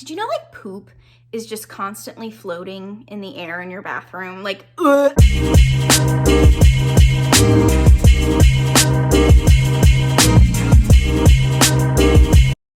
Did you know like poop is just constantly floating in the air in your bathroom? Like, ugh.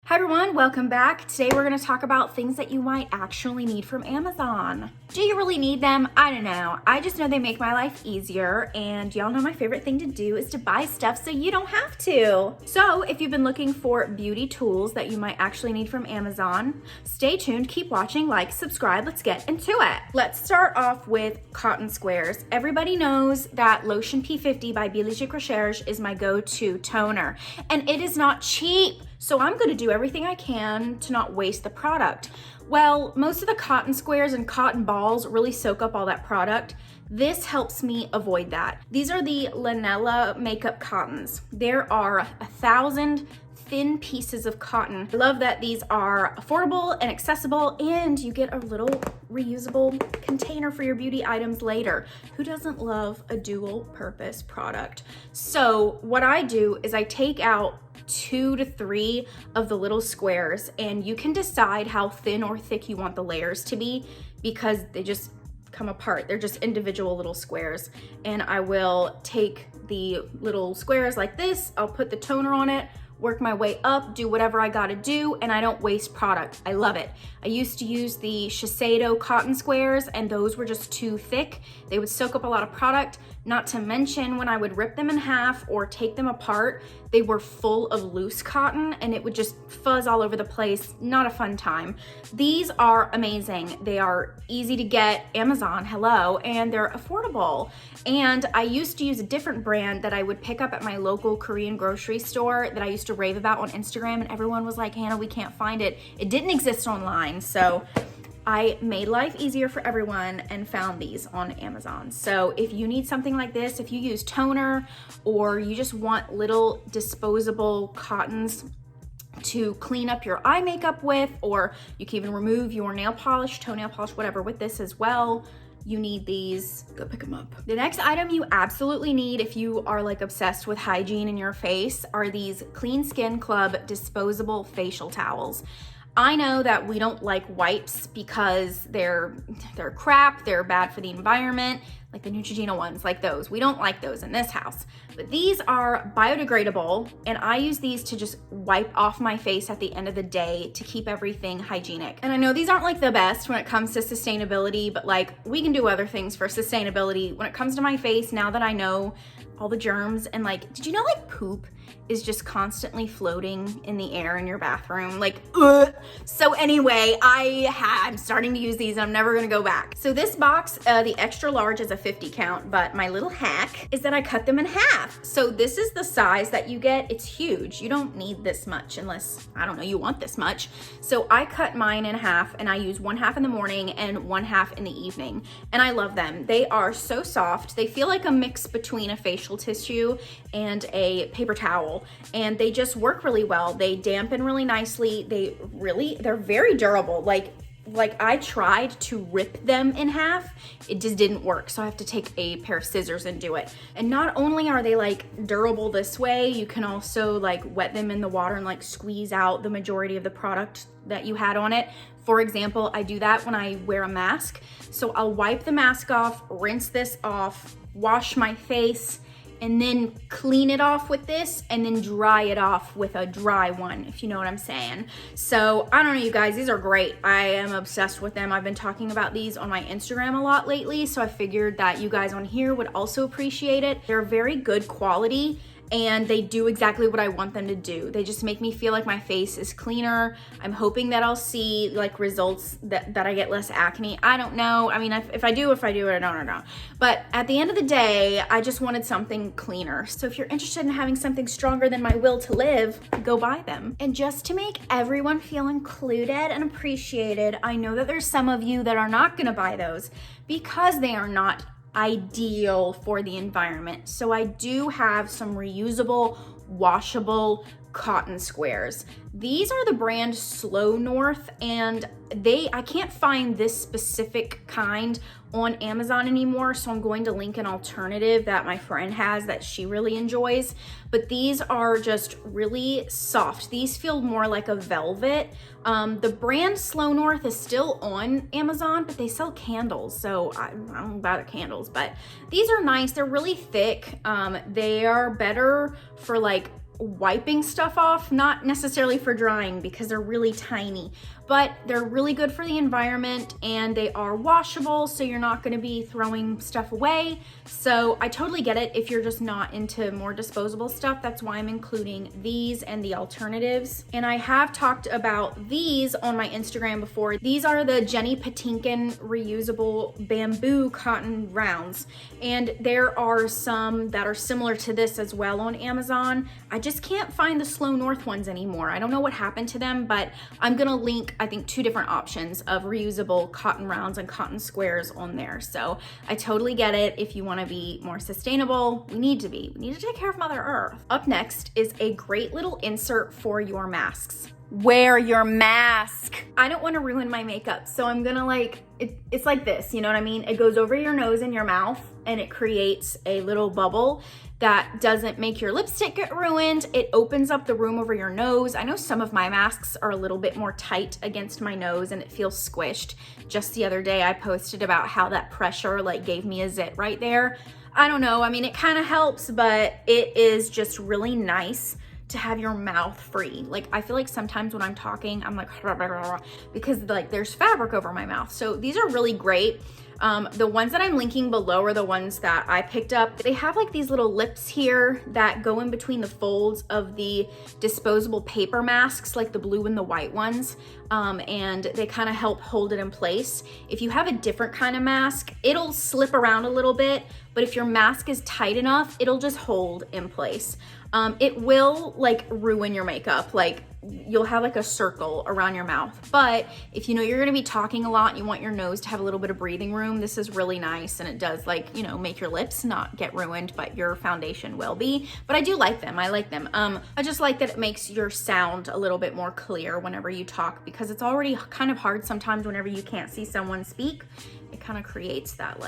Hi everyone, welcome back. Today we're gonna talk about things that you might actually need from Amazon. Do you really need them? I don't know. I just know they make my life easier, and y'all know my favorite thing to do is to buy stuff so you don't have to. So if you've been looking for beauty tools that you might actually need from Amazon, stay tuned, keep watching, like, subscribe, let's get into it. Let's start off with cotton squares. Everybody knows that Lotion P50 by Biologique Recherche is my go-to toner, and it is not cheap. So I'm gonna do everything I can to not waste the product. Well, most of the cotton squares and cotton balls really soak up all that product. This helps me avoid that. These are the Lanella makeup cottons. There are 1,000 thin pieces of cotton. I love that these are affordable and accessible, and you get a little reusable container for your beauty items later. Who doesn't love a dual purpose product? So what I do is I take out 2 to 3 of the little squares, and you can decide how thin or thick you want the layers to be because they just come apart. They're just individual little squares. And I will take the little squares like this, I'll put the toner on it, work my way up, do whatever I gotta do, and I don't waste product. I love it. I used to use the Shiseido cotton squares, and those were just too thick. They would soak up a lot of product, not to mention when I would rip them in half or take them apart, they were full of loose cotton and it would just fuzz all over the place. Not a fun time. These are amazing. They are easy to get, Amazon, hello, and they're affordable. And I used to use a different brand that I would pick up at my local Korean grocery store that I used to rave about on Instagram, and everyone was like, Hannah, we can't find it. It didn't exist online, so I made life easier for everyone and found these on Amazon. So if you need something like this, if you use toner or you just want little disposable cottons to clean up your eye makeup with, or you can even remove your nail polish, toenail polish, whatever with this as well, you need these, go pick them up. The next item you absolutely need if you are like obsessed with hygiene in your face are these Clean Skin Club disposable facial towels. I know that we don't like wipes because they're crap, they're bad for the environment, like the Neutrogena ones, like those. We don't like those in this house. But these are biodegradable, and I use these to just wipe off my face at the end of the day to keep everything hygienic. And I know these aren't like the best when it comes to sustainability, but like we can do other things for sustainability. When it comes to my face, now that I know all the germs, and like, did you know like poop is just constantly floating in the air in your bathroom? Like, ugh. So anyway, I'm starting to use these and I'm never gonna go back. So this box, the extra large is a 50 count, but my little hack is that I cut them in half. So this is the size that you get. It's huge. You don't need this much unless, I don't know, you want this much. So I cut mine in half, and I use 1/2 in the morning and 1/2 in the evening. And I love them. They are so soft. They feel like a mix between a facial tissue and a paper towel, and they just work really well. They dampen really nicely. They're very durable. Like I tried to rip them in half, it just didn't work. So I have to take a pair of scissors and do it. And not only are they like durable this way, you can also like wet them in the water and like squeeze out the majority of the product that you had on it. For example, I do that when I wear a mask. So I'll wipe the mask off, rinse this off, wash my face, and then clean it off with this, and then dry it off with a dry one, if you know what I'm saying. So I don't know, you guys, these are great. I am obsessed with them. I've been talking about these on my Instagram a lot lately, so I figured that you guys on here would also appreciate it. They're very good quality, and they do exactly what I want them to do. They just make me feel like my face is cleaner. I'm hoping that I'll see like results that I get less acne. I don't know. I mean, if I do it, I don't know. But at the end of the day, I just wanted something cleaner. So if you're interested in having something stronger than my will to live, go buy them. And just to make everyone feel included and appreciated, I know that there's some of you that are not gonna buy those because they are not ideal for the environment. So I do have some reusable, washable cotton squares. These are the brand Slow North, and I can't find this specific kind on Amazon anymore, so I'm going to link an alternative that my friend has that she really enjoys. But these are just really soft. These feel more like a velvet. The brand Slow North is still on Amazon, but they sell candles, so I don't know about the candles, but these are nice. They're really thick. They are better for like wiping stuff off, not necessarily for drying because they're really tiny, but they're really good for the environment, and they are washable, so you're not going to be throwing stuff away. So I totally get it if you're just not into more disposable stuff. That's why I'm including these and the alternatives. And I have talked about these on my Instagram before. These are the Jenny Patinkin reusable bamboo cotton rounds, and there are some that are similar to this as well on Amazon. I just can't find the Slow North ones anymore. I don't know what happened to them, but I'm gonna link, I think, 2 different options of reusable cotton rounds and cotton squares on there. So I totally get it. If you wanna be more sustainable, we need to take care of Mother Earth. Up next is a great little insert for your masks. Wear your mask. I don't want to ruin my makeup, so I'm gonna it's like this, you know what I mean? It goes over your nose and your mouth, and it creates a little bubble that doesn't make your lipstick get ruined. It opens up the room over your nose. I know some of my masks are a little bit more tight against my nose and it feels squished. Just the other day I posted about how that pressure gave me a zit right there. I don't know, I mean, it kind of helps, but it is just really nice to have your mouth free. I feel like sometimes when I'm talking, I'm like, because there's fabric over my mouth. So these are really great. The ones that I'm linking below are the ones that I picked up. They have these little lips here that go in between the folds of the disposable paper masks, like the blue and the white ones. And they kind of help hold it in place. If you have a different kind of mask, it'll slip around a little bit, but if your mask is tight enough, it'll just hold in place. It will ruin your makeup. You'll have a circle around your mouth. But if you know you're gonna be talking a lot and you want your nose to have a little bit of breathing room, this is really nice, and it does make your lips not get ruined, but your foundation will be. But I do like them, I like them. I just like that it makes your sound a little bit more clear whenever you talk, because it's already kind of hard sometimes whenever you can't see someone speak. It kind of creates that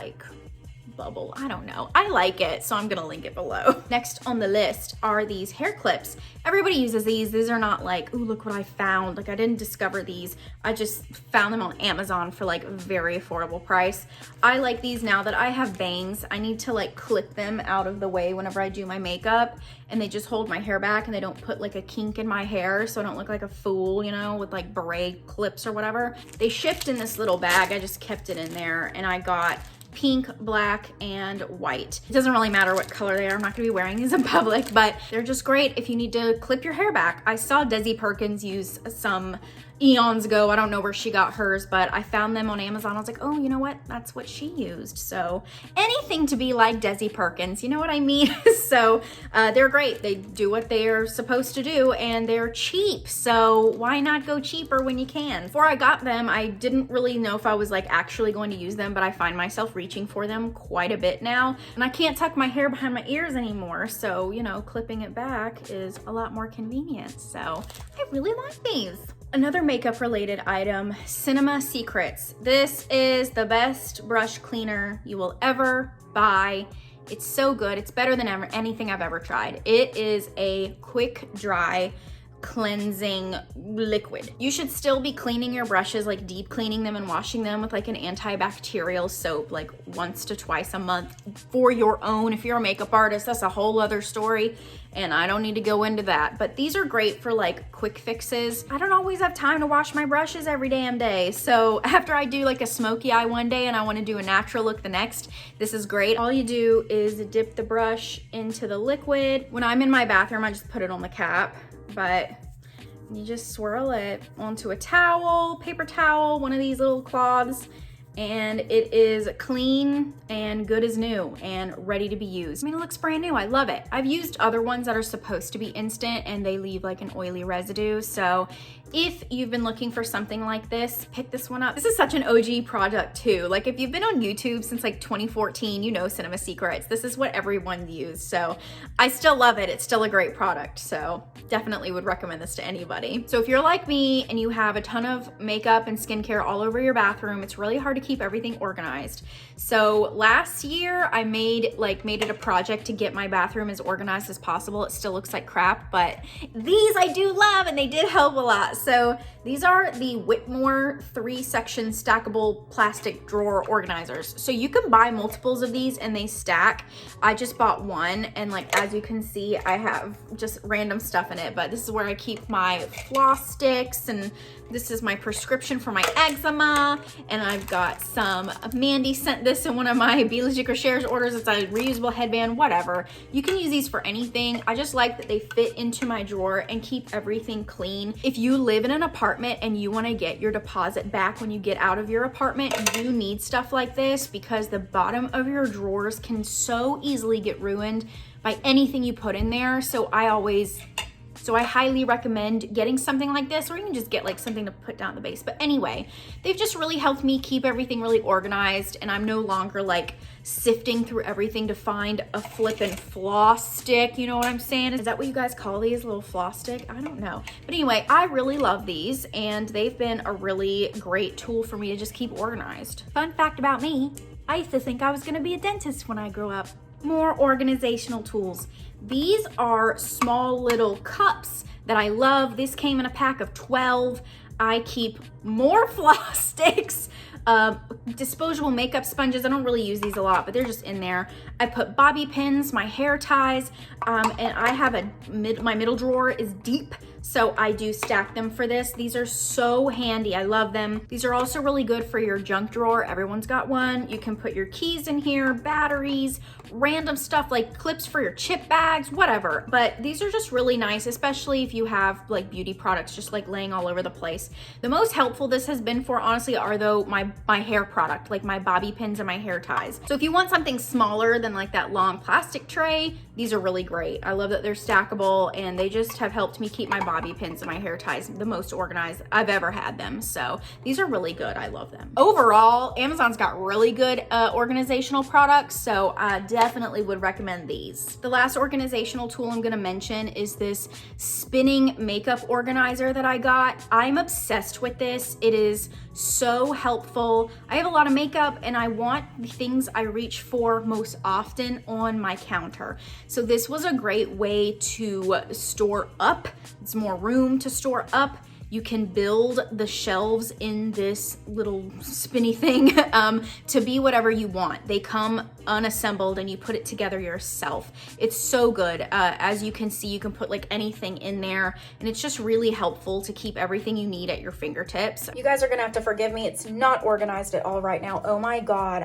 bubble. I don't know. I like it, so I'm gonna link it below. Next on the list are these hair clips. Everybody uses these. These are not ooh, look what I found. I didn't discover these. I just found them on Amazon for a very affordable price. I like these now that I have bangs. I need to clip them out of the way whenever I do my makeup, and they just hold my hair back and they don't put a kink in my hair, so I don't look like a fool, you know, with beret clips or whatever. They shipped in this little bag. I just kept it in there, and I got pink, black, and white. It doesn't really matter what color they are. I'm not gonna be wearing these in public, but they're just great if you need to clip your hair back. I saw Desi Perkins use some eons ago. I don't know where she got hers, but I found them on Amazon. I was like, oh, you know what? That's what she used. So anything to be like Desi Perkins, you know what I mean? So they're great. They do what they're supposed to do, and they're cheap. So why not go cheaper when you can? Before I got them, I didn't really know if I was actually going to use them, but I find myself reaching for them quite a bit now. And I can't tuck my hair behind my ears anymore. So, you know, clipping it back is a lot more convenient. So I really like these. Another makeup related item, Cinema Secrets. This is the best brush cleaner you will ever buy. It's so good. It's better than anything I've ever tried. It is a quick dry cleansing liquid. You should still be cleaning your brushes, deep cleaning them and washing them with an antibacterial soap once to twice a month for your own. If you're a makeup artist, that's a whole other story, and I don't need to go into that. But these are great for quick fixes. I don't always have time to wash my brushes every damn day, so after I do a smoky eye one day and I want to do a natural look the next, this is great. All you do is dip the brush into the liquid. When I'm in my bathroom, I just put it on the cap, but you just swirl it onto a towel, paper towel, one of these little cloths, and it is clean and good as new and ready to be used. I mean, it looks brand new. I love it. I've used other ones that are supposed to be instant and they leave like an oily residue. So if you've been looking for something like this, pick this one up. This is such an OG product too. Like if you've been on YouTube since like 2014, you know Cinema Secrets. This is what everyone used. So I still love it. It's still a great product. So definitely would recommend this to anybody. So if you're like me and you have a ton of makeup and skincare all over your bathroom, it's really hard to keep everything organized. So last year I made it a project to get my bathroom as organized as possible. It still looks like crap, but these I do love and they did help a lot. So these are the Whitmore 3-section stackable plastic drawer organizers. So you can buy multiples of these and they stack. I just bought one, and like as you can see, I have just random stuff in it, but this is where I keep my floss sticks, and this is my prescription for my eczema, and I've got some, Mandy sent this in one of my Biologique Recherche orders. It's a reusable headband, whatever. You can use these for anything. I just like that they fit into my drawer and keep everything clean. If you live in an apartment and you want to get your deposit back when you get out of your apartment, you need stuff like this because the bottom of your drawers can so easily get ruined by anything you put in there. So I highly recommend getting something like this, or you can just get like something to put down the base. But anyway, they've just really helped me keep everything really organized, and I'm no longer like sifting through everything to find a flippin' floss stick. You know what I'm saying? Is that what you guys call these, little floss stick? I don't know. But anyway, I really love these, and they've been a really great tool for me to just keep organized. Fun fact about me, I used to think I was gonna be a dentist when I grew up. More organizational tools. These are small little cups that I love. This came in a pack of 12. I keep more floss sticks, disposable makeup sponges. I don't really use these a lot, but they're just in there. I put bobby pins, my hair ties, and I have my middle drawer is deep, so I do stack them for this. These are so handy. I love them. These are also really good for your junk drawer. Everyone's got one. You can put your keys in here, batteries, random stuff like clips for your chip bags, whatever. But these are just really nice, especially if you have like beauty products just like laying all over the place. The most helpful this has been for, honestly, are though my hair product, like my bobby pins and my hair ties. So if you want something smaller than like that long plastic tray, these are really great. I love that they're stackable, and they just have helped me keep my bobby pins and my hair ties the most organized I've ever had them. So these are really good. I love them. Overall, Amazon's got really good organizational products, so I definitely would recommend these. The last organizational tool I'm gonna mention is this spinning makeup organizer that I got. I'm obsessed with this. It is so helpful. I have a lot of makeup and I want the things I reach for most often on my counter. So this was a great way to store up. It's more room to store up. You can build the shelves in this little spinny thing to be whatever you want. They come unassembled and you put it together yourself. It's so good. As you can see, you can put like anything in there, and it's just really helpful to keep everything you need at your fingertips. You guys are gonna have to forgive me. It's not organized at all right now. Oh my God,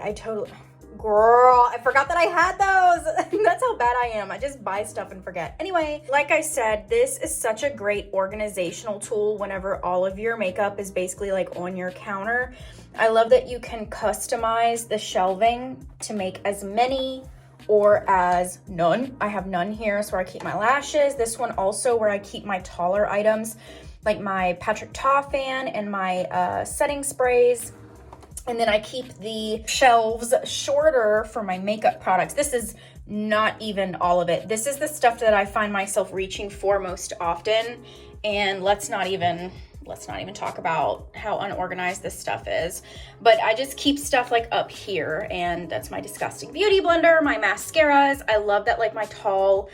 Girl, I forgot that I had those. That's how bad I am. I just buy stuff and forget. Anyway, like I said, this is such a great organizational tool whenever all of your makeup is basically like on your counter. I love that you can customize the shelving to make as many or as none. I have none here, so where I keep my lashes. This one also where I keep my taller items, like my Patrick Ta fan and my setting sprays. And then I keep the shelves shorter for my makeup products. This is not even all of it. This is the stuff that I find myself reaching for most often. And let's not even talk about how unorganized this stuff is. But I just keep stuff like up here, and that's my disgusting beauty blender, my mascaras. I love that, like my tall,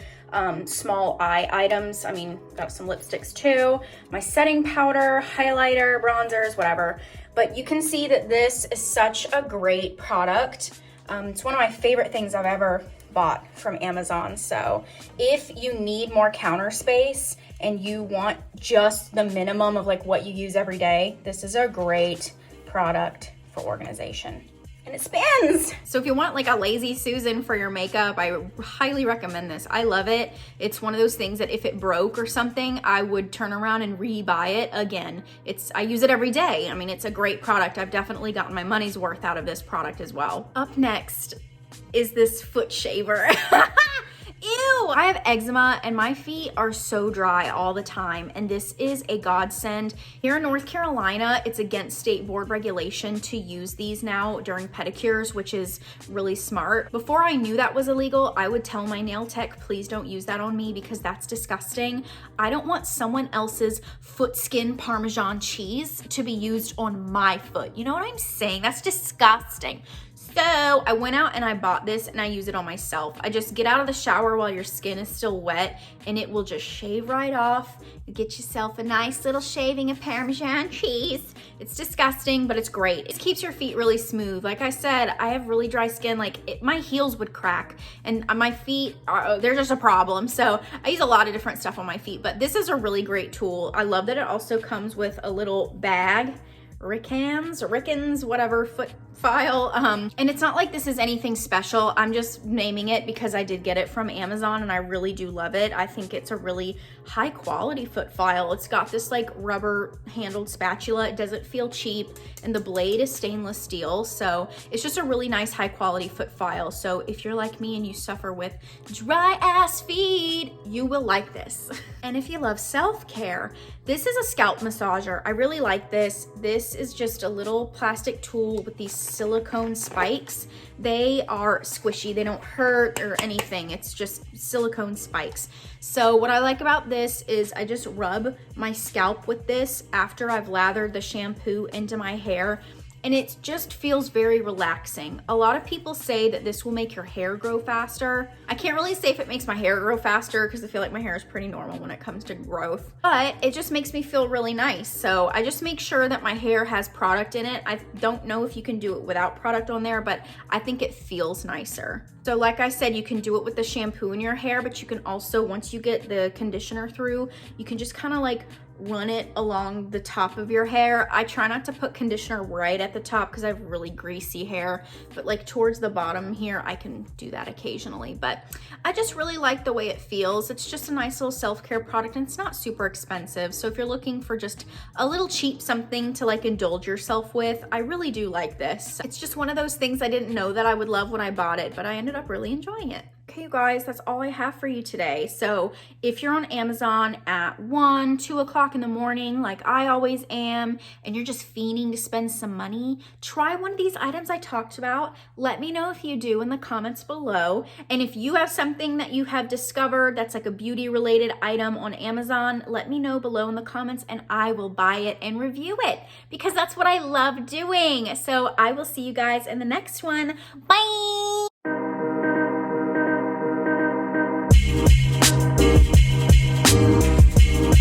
small eye items. I mean, got some lipsticks too. My setting powder, highlighter, bronzers, whatever. But you can see that this is such a great product. It's one of my favorite things I've ever bought from Amazon. So if you need more counter space and you want just the minimum of like what you use every day, this is a great product for organization. and it spins. So if you want like a lazy Susan for your makeup, I highly recommend this. I love it. It's one of those things that if it broke or something, I would turn around and re-buy it again. I use it every day. I mean, it's a great product. I've definitely gotten my money's worth out of this product as well. Up next is this foot shaver. Ew, I have eczema and my feet are so dry all the time, and this is a godsend. Here in North Carolina, it's against state board regulation to use these now during pedicures, which is really smart. Before I knew that was illegal, I would tell my nail tech, please don't use that on me because that's disgusting. I don't want someone else's foot skin Parmesan cheese to be used on my foot. You know what I'm saying? That's disgusting. So I went out and I bought this and I use it on myself. I just get out of the shower while your skin is still wet and it will just shave right off. You get yourself a nice little shaving of Parmesan cheese. It's disgusting, but it's great. It keeps your feet really smooth. Like I said, I have really dry skin. My heels would crack and my feet, they're just a problem. So I use a lot of different stuff on my feet, but this is a really great tool. I love that it also comes with a little bag, Rickens, whatever, foot file. And it's not like this is anything special. I'm just naming it because I did get it from Amazon and I really do love it. I think it's a really high quality foot file. It's got this like rubber handled spatula. It doesn't feel cheap and the blade is stainless steel. So it's just a really nice high quality foot file. So if you're like me and you suffer with dry ass feet, you will like this. And if you love self-care, this is a scalp massager. I really like this. This is just a little plastic tool with these silicone spikes. They are squishy. They don't hurt or anything. It's just silicone spikes. So what I like about this is I just rub my scalp with this after I've lathered the shampoo into my hair, and it just feels very relaxing. A lot of people say that this will make your hair grow faster. I can't really say if it makes my hair grow faster because I feel like my hair is pretty normal when it comes to growth, but it just makes me feel really nice. So I just make sure that my hair has product in it. I don't know if you can do it without product on there, but I think it feels nicer. So like I said, you can do it with the shampoo in your hair, but you can also, once you get the conditioner through, you can just kind of like run it along the top of your hair. I try not to put conditioner right at the top because I have really greasy hair, but like towards the bottom here, I can do that occasionally. But I just really like the way it feels. It's just a nice little self-care product and it's not super expensive. So if you're looking for just a little cheap something to like indulge yourself with, I really do like this. It's just one of those things I didn't know that I would love when I bought it, but I ended up really enjoying it. Okay, you guys, that's all I have for you today. So if you're on Amazon at 1, 2 o'clock in the morning, like I always am, and you're just fiending to spend some money, try one of these items I talked about. Let me know if you do in the comments below. And if you have something that you have discovered that's like a beauty related item on Amazon, let me know below in the comments and I will buy it and review it because that's what I love doing. So I will see you guys in the next one. Bye!